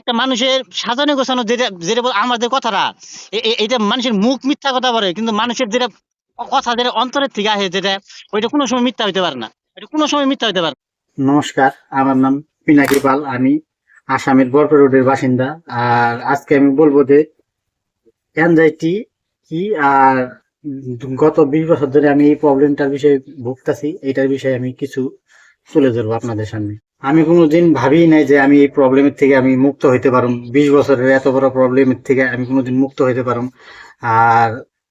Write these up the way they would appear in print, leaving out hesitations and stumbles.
একটা মানুষের সাজানো গোছানো যেটা যেটা আমাদের কথাটা এটা মানুষের মুখ মিথ্যা কথা বলে, কিন্তু মানুষের যেটা কথা যেটা অন্তরের থেকে আসে যেটা, ওইটা কোনো সময় মিথ্যা হইতে পারে না। এটা কোনো সময় মিথ্যা হইতে পারে না। নমস্কার, আমার নাম পিনাকি পাল। আমি আসামের বরপেটা রোডের বাসিন্দা। আর আজকে আমি বলবো যে অ্যাংজাইটি কি। আর গত 20 বছর ধরে আমি এই প্রবলেমটার বিষয়ে ভুগতেছি। এটার বিষয়ে আমি কিছু তুলে ধরবো আপনাদের সামনে। আমি কোনোদিন ভাবিই নাই যে আমি এই প্রবলেমের থেকে আমি মুক্ত হইতে পারুম। 20 বছরের এত বড় প্রবলেমের থেকে আমি কোনোদিন মুক্ত হইতে পারুম। আর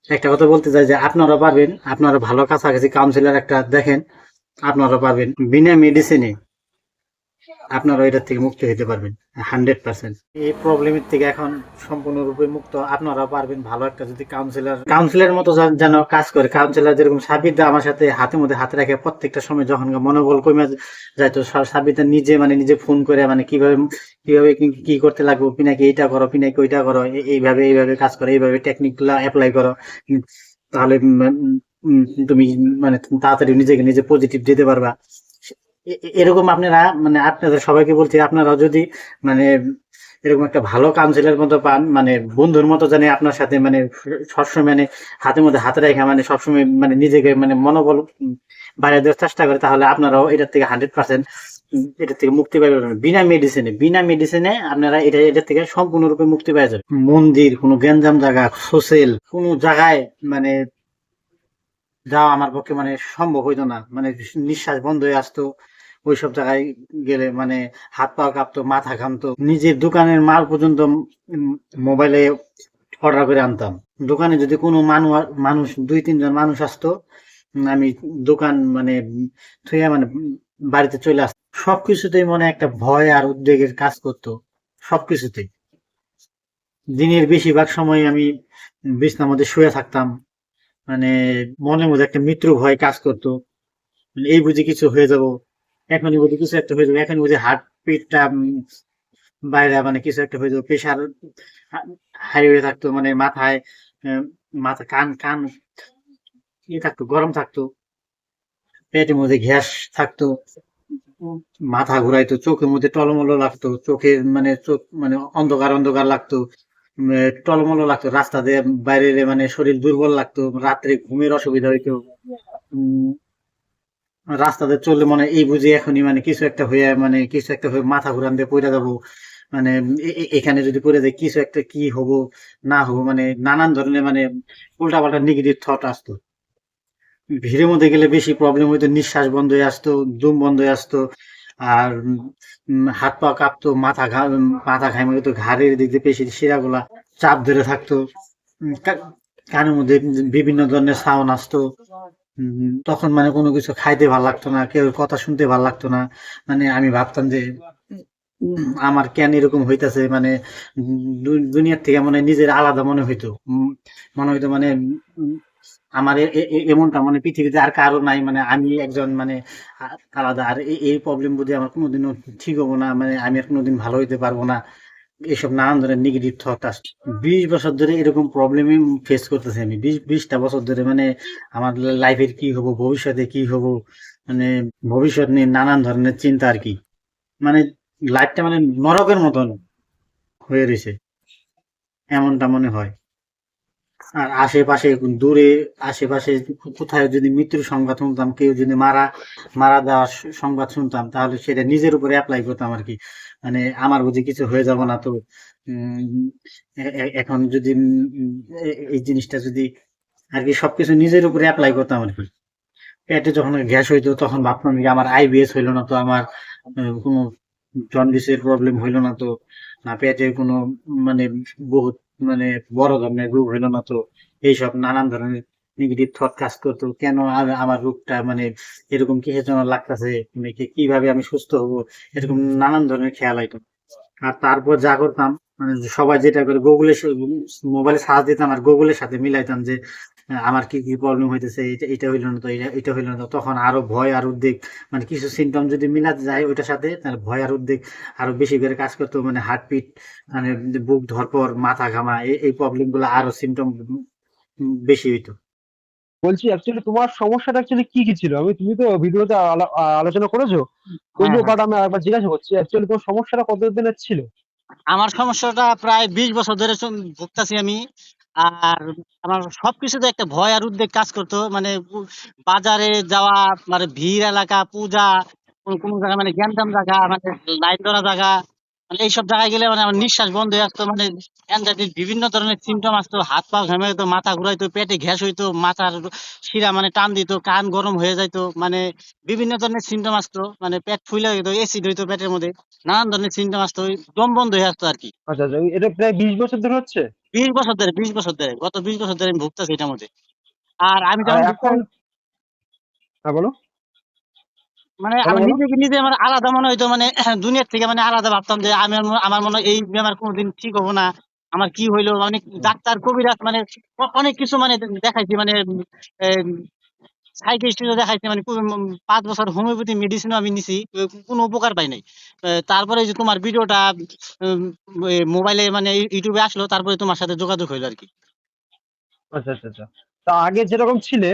একটা কথা বলতে চাই যে আপনারা পারবেন, আপনারা ভালো কাছাকাছি কাউন্সিলর একটা দেখেন, আপনারা পারবেন বিনা মেডিসিনে আপনারা এটার থেকে মুক্ত হতে পারবেন 100%। এই প্রবলেমের থেকে এখন সম্পূর্ণরূপে মুক্ত আপনারা পারবেন। ভালো একটা যদি কাউন্সিলর মতো যেন কাজ করে, কাউন্সিলর যেরকম সাবিদা আমার সাথে হাতে মধ্যে হাতে রাখে প্রত্যেকটা সময়, যখন মনোবল কমে যায় তো সাবিদা নিজে নিজে ফোন করে কিভাবে কিভাবে কি করতে লাগবে, পিনাকি এইটা করো, পিনাকি ওইটা করো, এইভাবে এইভাবে কাজ করো, এইভাবে টেকনিক গুলা অ্যাপ্লাই করো, তাহলে তুমি তাড়াতাড়ি নিজেকে নিজে পজিটিভ দিতে পারবা। এরকম আপনারা আপনাদের সবাইকে বলছি, আপনারা যদি মানে এরকম একটা ভালো কাউন্সিলর মতো পান, বন্ধুর মতো জানি আপনার সাথে সবসময় হাতের মধ্যে হাতে রেখে সবসময় নিজেকে মনোবল বাড়িয়ে দেওয়ার চেষ্টা করে, তাহলে আপনারাও এটার থেকে 100% এটার থেকে মুক্তি পাবেন। বিনা মেডিসিনে আপনারা এটার থেকে সম্পূর্ণরূপে মুক্তি পেয়ে যাবেন। মন্দির, কোনো গ্যাঞ্জাম জায়গা, সোশ্যাল কোনো জায়গায় যাওয়া আমার পক্ষে সম্ভব হইতো না। নিঃশ্বাস বন্ধ হয়ে আসতো। ওইসব জায়গায় গেলে হাত পা কাঁপতো, মাথা ঘামতো। নিজের দোকানের মাল পর্যন্ত মোবাইলে অর্ডার করে আনতাম। দোকানে যদি কোনো মানুষ 2-3 জন মানুষ আসতো, আমি দোকান থুয়ে বাড়িতে চলে আসতাম। সবকিছুতেই একটা ভয় আর উদ্বেগের কাজ করতো, সবকিছুতেই। দিনের বেশিরভাগ সময় আমি বিছনার মধ্যে শুয়ে থাকতাম। মানে মনের মধ্যে একটা মৃত্যু ভয় কাজ করতো। এই বুঝি কিছু হয়ে যাব, এখনই বুঝি কিছু একটা হয়ে যাবে, এখনই বুঝি হার্ট বিটটা বাইরে কিছু একটা হয়ে যাবে। প্রেশার হাই হয়ে থাকতো, মাথায় মাথা কান কান থাকতো, গরম থাকতো, পেটের মধ্যে গ্যাস থাকতো, মাথা ঘুরাইতো, চোখের মধ্যে টলমলো লাগতো, চোখে চোখ অন্ধকার অন্ধকার লাগতো, টলমলো লাগতো। রাস্তা দিয়ে বাইরে এলে শরীর দুর্বল লাগতো, রাত্রে ঘুমের অসুবিধা হইতো। উম, রাস্তাতে চললে এই বুঝি এখনই কিছু একটা হয়ে মাথা ঘুরান দিয়ে পড়ে যাবো। মানে এখানে যদি পড়ে যায় কিছু একটা কি হবো না হবো, নানান ধরনের উল্টা পাল্টা নেগেটিভ থট আসতো। ভিড়ের মধ্যে গেলে বেশি প্রবলেম হইতো, নিঃশ্বাস বন্ধ হয়ে আসতো, দম বন্ধ হয়ে আসতো। আর হাত পা কাঁপতো, মাথা ঘামে হতো, ঘাড়ের দিক দিয়ে পেশির শিরাগুলা চাপ ধরে থাকতো। কানের মধ্যে বিভিন্ন ধরনের সাউন্ড আসতো। তখন কোনো কিছু খাইতে ভাল লাগতো না, কেউ কথা শুনতে ভাল লাগতো না। আমি ভাবতাম যে আমার কেন এরকম হইতাছে, দুনিয়ার থেকে নিজের আলাদা মনে হইতো। মনে হইতো উম, আমার এমনটা পৃথিবীতে আর কারো নাই, আমি একজন আলাদা। আর এই প্রবলেম বুঝি আমার কোনোদিনও ঠিক হবো না, আমি আর কোনোদিন ভালো হইতে পারবো না। এসব নানান ধরনের নেগেটিভ থট আসছে। 20 বছর ধরে এরকম প্রবলেমই ফেস করতেছি আমি। 20টা বছর ধরে আমার লাইফের কি হবো, ভবিষ্যতে কি হবো, মানে ভবিষ্যৎ নিয়ে নানান ধরনের চিন্তা আর কি। মানে লাইফটা নরকের মতন হয়ে রয়েছে, এমনটা মনে হয়। আর আশেপাশে দূরে আশেপাশে কোথায় যদি মৃত্যুর সংবাদ শুনতাম, কেউ যদি মারা মারা যাওয়ার সংবাদ শুনতাম, তাহলে সেটা নিজের উপরে অ্যাপ্লাই করতাম আর কি। আমার বুঝি কিছু হয়ে যাব না তো। উম, এখন যদি এই জিনিসটা যদি আর কি সবকিছু নিজের উপরে অ্যাপ্লাই করতাম আর কি। পেটে যখন গ্যাস হইতো তখন ভাবতাম যে আমার আইবিএস হইলো না তো, আমার কোনো জন্ডিসের প্রবলেম হইলো না তো, না পেটে কোনো মানে বহুত বড় ধরনের রোগ হইলো না তো। এইসব নানান ধরনের নেগেটিভ থট কাজ করতো, কেন আমার রোগটা এরকম কিসের জন্য লাগতেছে, কিভাবে আমি সুস্থ হবো, এরকম নানান ধরনের খেয়াল হইতো। আর তারপর যা করতাম, সবাই যেটা করে গুগলে মোবাইলে সার্চ দিতাম আর গুগলের সাথে মিলাইতাম যে আমার কি কি প্রবলেম হইতেছে, এটা এটা হইলো না তো, এটা হইলো না তো। তখন আরো ভয় আর উদ্বেগ, কিছু সিমটম যদি মিলাতে যায় ওইটার সাথে, তাহলে ভয় আর উদ্বেগ আরো বেশি করে কাজ করতো। হার্টবিট, মানে বুক ধরপর, মাথা ঘামা, এই প্রবলেম গুলো আরো সিমটম বেশি হইতো। বলছি অ্যাকচুয়ালি তোমার সমস্যাটা অ্যাকচুয়ালি কি কি ছিল? তুমি তো ভিডিওতে আলোচনা করেছো, হ্যাঁ, তবুও হ্যাঁ। বাট আমি একবার জিজ্ঞাসা করছি, অ্যাকচুয়ালি তোমার সমস্যাটা কতদিনের ছিল? আমার সমস্যাটা প্রায় 20 বছর ধরে ভুগতাছি আমি। আর আমার সবকিছুতে একটা ভয় আর উদ্বেগ কাজ করতো, মানে বাজারে যাওয়া, মানে ভিড় এলাকা, পূজা, কোনো জায়গায় মানে গ্যাঞ্জাম জায়গা, মানে লাইন ধরা জায়গা, মানে এইসব জায়গায় গেলে মানে আমার নিঃশ্বাস বন্ধ হয়ে আসতো, মানে অ্যাংজাইটির বিভিন্ন ধরনের সিমটম আসতো, হাত পা ঘেমে যেত, মাথা ঘুরাইতো, পেটে গ্যাস হইতো, মাথার শিরা মানে টান দিত, কান গরম হয়ে যাইতো, মানে বিভিন্ন ধরনের সিমটম আসতো, মানে পেট ফুলে যেত, এসিড হইতো পেটের মধ্যে, নানান ধরনের সিমটম আসতো, ওই দম বন্ধ হয়ে আসতো আর কি। আচ্ছা আচ্ছা, এটা প্রায় 20 বছর ধরে হচ্ছে? 20 বছর ধরে, 20 বছর ধরে, গত 20 বছর ধরে আমি ভুগতেছি এটার মধ্যে। আর আমি আর যখন এখন? ভুগতাম, হ্যাঁ বলো মানে বলো আমার বলো। নিজেকে নিজে আমার আলাদা মনে হইতো, মানে দুনিয়ার থেকে মানে আলাদা ভাবতাম যে আমি আমার মনে হয় এই বেমার কোনোদিন ঠিক হবো না, আমার কি হইলো, মানে ডাক্তার কবিরাজ মানে অনেক কিছু মানে দেখাইছি, মানে সাইকিয়াট্রিস্টও দেখাইছি, মানে 5 বছর হোমিওপ্যাথি মেডিসিনও আমি নিছি, কোনো উপকার পাই নাই। তারপরে এই যে তোমার ভিডিওটা মোবাইলে মানে ইউটিউবে আসলো, তারপরে তোমার সাথে যোগাযোগ হইলো আর কি। আচ্ছা আচ্ছা আচ্ছা। তা আগে যেরকম ছিলে,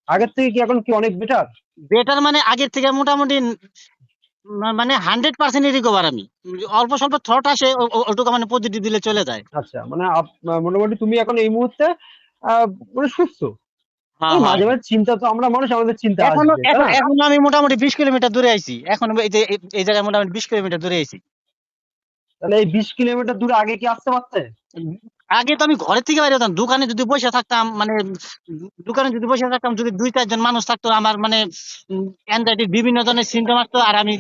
আগের থেকে কি এখন কি অনেক বেটার? বেটার মানে আগের থেকে মোটামুটি মানে 100% রিকভার আমি। অল্প স্বল্প থট আসে, ওটুকু মানে পজিটিভ দিলে চলে যায়। আচ্ছা, মানে মোটামুটি তুমি এখন এই মুহূর্তে আহ মানে সুস্থ। হ্যাঁ, ওই হ্যাঁ, মাঝে হ্যাঁ। মাঝে চিন্তা, তো আমরা মানুষ, আমাদের চিন্তা এখনো আসবে, তাই এখন না? এখন আমি মোটামুটি 20 কিলোমিটার দূরে আইছি, এখন এই যে এই জায়গায় মোটামুটি 20 কিলোমিটার দূরে আইছি। তাহলে এই 20 কিলোমিটার দূরে আগে কি আসতে পারতে? উম, আগে তো আমি ঘরের থেকে বাইরে হতাম, দোকানে যদি বসে থাকতাম, মানে দোকানে যদি বসে থাকতাম, যদি 2-4 জন মানুষ থাকতো, আমার মানে অ্যাংজাইটির বিভিন্ন ধরনের সিমটম আসতো, আর আমি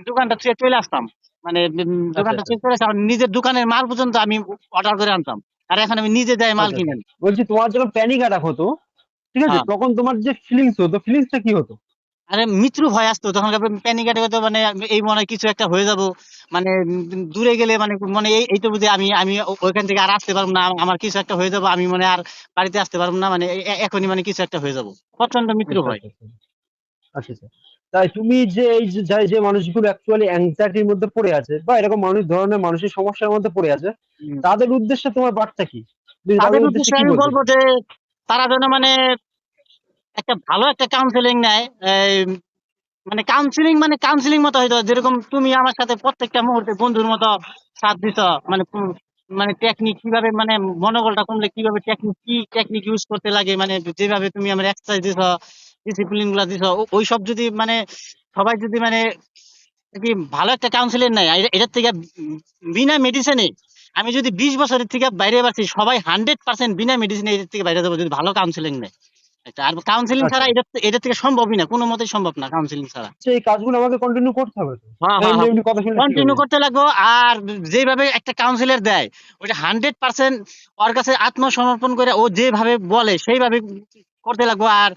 দোকানটা ছেড়ে চলে আসতাম, মানে আচ্ছা দোকানটা আচ্ছা। ছেড়ে চলে আসতাম, আমার নিজের দোকানের মাল পর্যন্ত আমি অর্ডার করে আনতাম, আর এখন আমি নিজে যাই মাল আচ্ছা কিনে আচ্ছা, আনি। বলছি তোমার যখন প্যানিক অ্যাটাক হতো, ঠিক আছে, হ্যাঁ। তখন তোমার যে ফিলিংস হতো, ফিলিংসটা কি হতো? আরে মৃত্যুর ভয় আসতো তখন, প্যানিক অ্যাটাক হতো, মানে এই মনে হয় কিছু একটা হয়ে যাব, মানে দূরে গেলে মানে মানে এই তো বুঝি আমি আমি ওইখান থেকে আর আসতে পারবো না, আমার কিছু একটা হয়ে যাব, আমি মানে আর বাড়িতে আসতে পারবো না, মানে এখনই মানে কিছু একটা হয়ে যাব, প্রচন্ড মৃত্যুর আচ্ছা ভয়। আচ্ছা আচ্ছা আচ্ছা আচ্ছা। তাই তুমি যে এই যে যে মানুষগুলো অ্যাকচুয়ালি অ্যাংজাইটির মধ্যে পড়ে আছে, বা এরকম মানুষ ধরনের মানসিক সমস্যার মধ্যে পড়ে আছে, উম, তাদের উদ্দেশ্যে তোমার বার্তা কি? তুমি তাদের তাদের উদ্দেশ্যে উদ্দেশ্যে কি আমি বলতে বলবো চাও? যে তারা যেন মানে একটা ভালো একটা কাউন্সেলিং নেয়। মানে কাউন্সিলিং মতো হয়তো, যেরকম তুমি আমার সাথে প্রত্যেকটা মুহূর্তে বন্ধুর মতো সাথ দিছ, মানে মানে টেকনিক কিভাবে, মানে মনোবলটা কমলে কিভাবে টেকনিক, কি টেকনিক ইউজ করতে লাগে, মানে যেভাবে তুমি আমার এক্সারসাইজ দিছ, ডিসিপ্লিন গুলা দিছ, ওই সব যদি মানে সবাই যদি মানে কি ভালো একটা কাউন্সিলর নেয়, এটার থেকে বিনা মেডিসিনে আমি যদি 20 বছরের থেকে বাইরে পাচ্ছি, সবাই 100% বিনা মেডিসিনে এটার থেকে বাইরে যাবো যদি ভালো কাউন্সিলিং নেয়। আর কাউন্সিলিং আচ্ছা, ছাড়া এটা থেকে সম্ভবই না, কোনো মতেই সম্ভব না কাউন্সিলিং ছাড়া। সেই কাজগুলো আমাকে কন্টিনিউ করতে হবে তো? হ্যাঁ, না হ্যাঁ, এমনি হ্যাঁ, এমনি কথা শুনলে ঠিক হয়ে কন্টিনিউ যাবে? করতে লাগবো। আর যেভাবে একটা কাউন্সিলর দেয়, ওইটা 100% ওর কাছে আত্মসমর্পণ করে ও যেভাবে বলে সেইভাবে করতে লাগবো। আর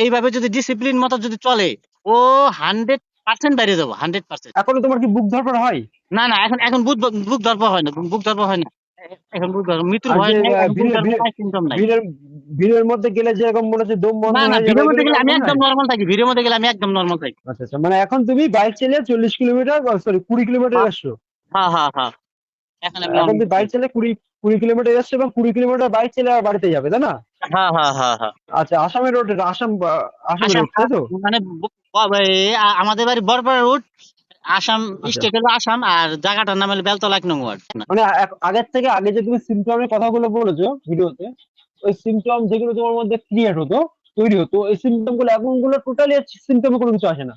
এইভাবে যদি ডিসিপ্লিন মতো যদি চলে, ও 100% বাইরে যাবো, 100%। এখনো তোমার কি বুক ধরপড় হয়? না, না, এখন এখন বুক বুক ধরপড় হয় না, বুক ধরপড় হয় না। এখন বুক ধরপড়, মৃত্যুর আর ভয় যে নাই, এখন বুক ভিড়ের ধরপড় ভিড়ের নাই, সিমটম নাই। ভিড়ের ভিড়ের মধ্যে গেলে যে এরকম মনে হচ্ছে দম বন্ধ না, না, হয়ে যাবে, ভিডিওর মধ্যে এগুলো কি গেলে আমার আমি মনে একদম হয়? নরমাল থাকি, ভিডিওর মধ্যে গেলে আমি একদম নরমাল থাকি। আচ্ছা আচ্ছা, মানে এখন তুমি বাইক চালিয়ে 40 কিলোমিটার, সরি 20 কিলোমিটার হ্যাঁ, এসছো? হ্যাঁ, হ্যাঁ, হ্যাঁ, এখন আমি এখন নরমাল তুমি বাইক থাকি। চালিয়ে কুড়ি কুড়ি কিলোমিটার এসছো, এবং 20 কিলোমিটার বাইক চালিয়ে আবার বাড়িতে যাবে, তাই না? হ্যাঁ, হ্যাঁ, হ্যাঁ, হ্যাঁ। আচ্ছা, আসামের রোড, আসাম আসামের আসাম, রোড, তাই তো? মানে আমাদের বাড়ি বরপাড়া রোড, আসাম আচ্ছা, স্টেট হলো আসাম, আর জায়গাটার নাম হলো বেলতলা 1 নং ওয়ার্ড। মানে আগের থেকে, আগে যে তুমি সিমটমের কথাগুলো বলেছো ভিডিওতে, ওই সিমটম যেগুলো তোমার মধ্যে ক্রিয়েট হতো, তৈরি হতো, এই সিমটম গুলো এখন গুলো টোটালি সিমটমে কোনো কিছু আসে না,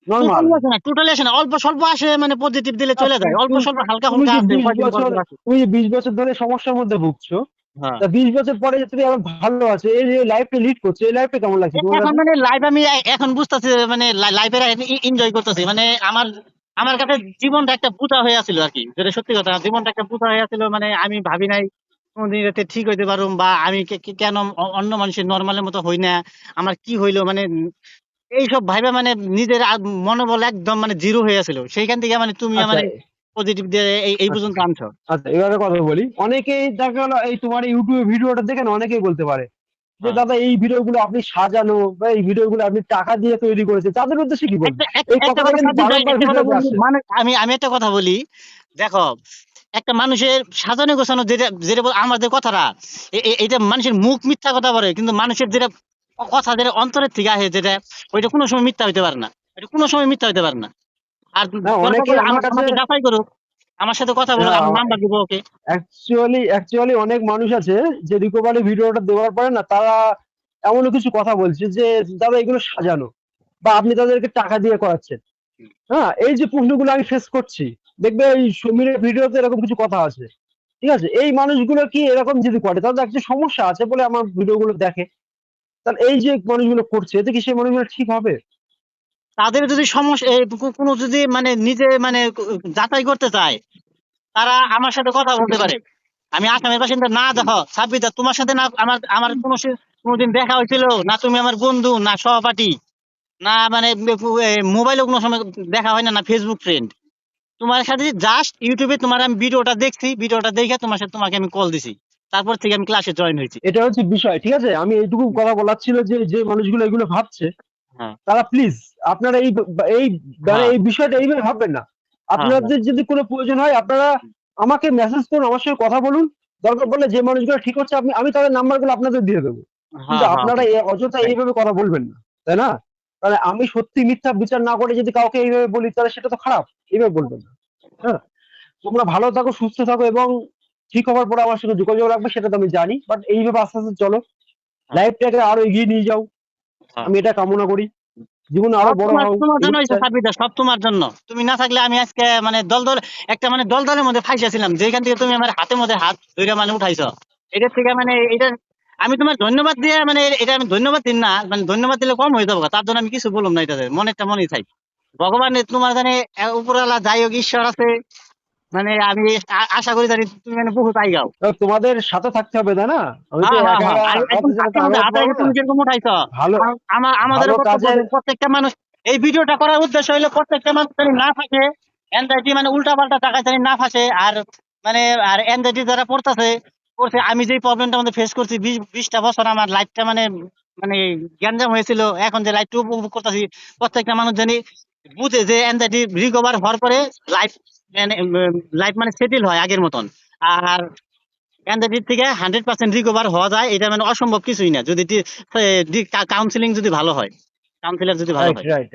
নর্মাল। টোটালি আসে না, অল্প স্বল্প আসে, মানে পজিটিভ দিলে চলে যায়, অল্প স্বল্প হালকা তুমি ফুলকা যে আসে, বিশ কয়দিন পর বছর পর আসে। তুমি যে 20 বছর ধরে সমস্যার মধ্যে ভুগছো, হ্যাঁ। তা 20 বছর পরে যে তুমি আবার ভালো আছো, এই যে লাইফটা লিড করছো, এই লাইফটা কেমন লাগছে তোমার এখন কাছে? মানে লাইভ আমি এখন বুঝতেছি, মানে লাইফের এনজয় করতেছি, মানে আমার আমার কাছে জীবনটা একটা পূজা হয়ে আছিল আর কি, যেটা সত্যি কথা, জীবনটা একটা পূজা হয়ে আছিল, মানে আমি ভাবি নাই কোনদিন এতে ঠিক হইতে পারুম, বা আমি কেন অন্য মানুষের নর্মালের মতো হই না, আমার কি হইলো, মানে এইসব ভাইবা মানে নিজের মনোবল একদম মানে জিরো হয়ে আছিল, সেইখান থেকে মানে তুমি আচ্ছা আমার পজিটিভ দিয়ে এই আচ্ছা পর্যন্ত আনছো। আচ্ছা, এবারে কথা বলি। অনেকেই দেখা গেলো এই তোমার ইউটিউবে ভিডিওটা দেখে না, অনেকেই বলতে পারে যে হ্যাঁ। দাদা এই ভিডিওগুলো আপনি সাজানো, বা এই ভিডিওগুলো আপনি টাকা দিয়ে তৈরি করেছে, তাদের উদ্দেশ্যে কি বলবেন? একটা এই একটা কথাটা কথা কিন্তু সাথে বারংবার একটা কথা ভিডিওতে বলি, আসে। মানে আমি একটা কথা বলি, দেখো, একটা মানুষের সাজানো গোছানো, যেটা যেটা আমাদের কথাটা, এটা মানুষের মুখ মিথ্যা কথা বলে, কিন্তু মানুষের যেটা কথা, যেটা অন্তরের থেকে আসে, যেটা ওইটা কোনো সময় মিথ্যা হইতে পারে না, এটা কোনো সময় মিথ্যা হইতে পারে না। আর না, দরকার অনেকেই পড়লে আমার কাছে, আমাকে যাচাই করুক, আমার সাথে কথা বলো, আমার নাম্বার দিব ওকে। অ্যাকচুয়ালি অনেক মানুষ আছে যে রিকভারি ভিডিওটা দেওয়ার পরে না তারা এমন কিছু কথা বলছে যে দাদা এগুলো সাজানো, বা আপনি তাদেরকে টাকা দিয়ে করাচ্ছেন। হ্যাঁ, এই যে প্রশ্নগুলো আমি ফেস করছি, দেখবে এই সমীরের ভিডিওতে এরকম কিছু কথা আছে। ঠিক আছে, এই মানুষগুলো কি এরকম যদি করে তাদের একটা সমস্যা আছে বলে আমার ভিডিওগুলো দেখে, তাহলে এই যে মানুষগুলো করছে এতে কি সেই মানুষগুলো ঠিক হবে? তাদের যদি সমস্যা কোনো যদি মানে নিজে মানে যাচাই করতে চায়, তারা আমার সাথে কথা বলতে পারে। আমি আসামের বাসিন্দা না, দেখো সাব্বির দা, তোমার সাথে না আমার আমার কোনোদিন দেখা হয়েছিল না, তুমি আমার বন্ধু না সহপাঠী, না মানে মোবাইলে কোনো সময় দেখা হয় না, না ফেসবুক ফ্রেন্ড। তোমার সাথে জাস্ট ইউটিউবে তোমার আমি ভিডিওটা দেখছি, ভিডিওটা দেখে তোমাকে আমি কল দিছি, তারপর থেকে আমি ক্লাসে জয়েন হয়েছি। এটা হচ্ছে বিষয়, ঠিক আছে? আমি এইটুকু কথা বলার ছিল যে যে মানুষগুলো এগুলো ভাবছে হ্যাঁ, তারা প্লিজ আপনারা এই মানে হ্যাঁ, এই বিষয়টা এইভাবে ভাববেন না। হ্যাঁ, হ্যাঁ, আপনাদের যদি কোনো প্রয়োজন হয় আপনারা আমাকে মেসেজ করুন, আমার সঙ্গে কথা বলুন। দরকার পড়লে যে মানুষগুলো ঠিক হচ্ছে আমি তাদের নাম্বারগুলো আপনাদের দিয়ে দেবো। কিন্তু হ্যাঁ, হ্যাঁ, আপনারা অযথা হ্যাঁ, এইভাবে কথা বলবেন না, তাই না? তাহলে আমি সত্যি মিথ্যা বিচার না করে যদি কাউকে এইভাবে বলি তাহলে সেটা তো খারাপ। এইভাবে বলবেন না। হ্যাঁ, তোমরা ভালো থাকো, সুস্থ থাকো এবং ঠিক হওয়ার পরে আমার সঙ্গে যোগাযোগ রাখবে, সেটা তো আমি জানি। বাট এইভাবে আস্তে আস্তে চলো, লাইফটাকে আরো এগিয়ে নিয়ে যাও। হ্যাঁ। আমি এটা কামনা করি। জীবনে আরো সব বড় তোমার হও তোমার এই জন্য হয়েছে চাই। সাবিদা, সব তোমার জন্য। তুমি না থাকলে আমি আজকে মানে একটা মানে দলের মধ্যে ফাইসা ছিলাম, যেখান থেকে তুমি আমার হাতের মধ্যে হাত ধরে মানে উঠাইছো। এটার থেকে মানে এটা আমি তোমার ধন্যবাদ দিয়ে মানে এটা আমি ধন্যবাদ দিন না, মানে ধন্যবাদ দিলে কম হয়ে যাবো, তার জন্য আমি কিছু বললাম না। এটাতে মনেরটা মনেই থাই। ভগবান তোমার জানে উপরওয়ালা যাই হোক, ঈশ্বর আছে, মানে আমি আশা করি জানি তুমি মানে বহু তাই গাও। তো তোমাদের সাথে থাকতে হবে, তাই না? আমি তো হ্যাঁ, হ্যাঁ, একা হ্যাঁ, একা আর একদম আগাতে গেলে তো হাতের মধ্যে আগাতে হাতে পারবো রেখে না। তুমি যেরকম উঠাইছো, ভালো আমাদেরও ভালো কর্তব্য কাজের যে প্রত্যেকটা মানুষ এই ভিডিওটা করার উদ্দেশ্য হইলো প্রত্যেকটা মানুষ জানি না থাকে এনজাইটি, মানে উল্টা পাল্টা টাকা জানি না ফাঁসে। আর মানে আর এনজাইটি যারা করছে, আমি যে প্রবলেমটা আমাদের ফেস করছি 20টা বছর আমার লাইফটা মানে মানে গ্যাঞ্জাম হয়েছিল, এখন যে লাইফটা উপভোগ করতেছি, প্রত্যেকটা মানুষ জানি বুঝে যে এনজাইটি রিকভার হওয়ার পরে লাইফ মানে লাইফ মানে সেটেল হয় আগের মতন। আর এনজাইটির থেকে 100% রিকভার হওয়া যায়, এটা মানে অসম্ভব কিছুই না, যদি কাউন্সিলিং যদি ভালো হয়, কাউন্সিলর যদি ভালো রাইট হয়। Right right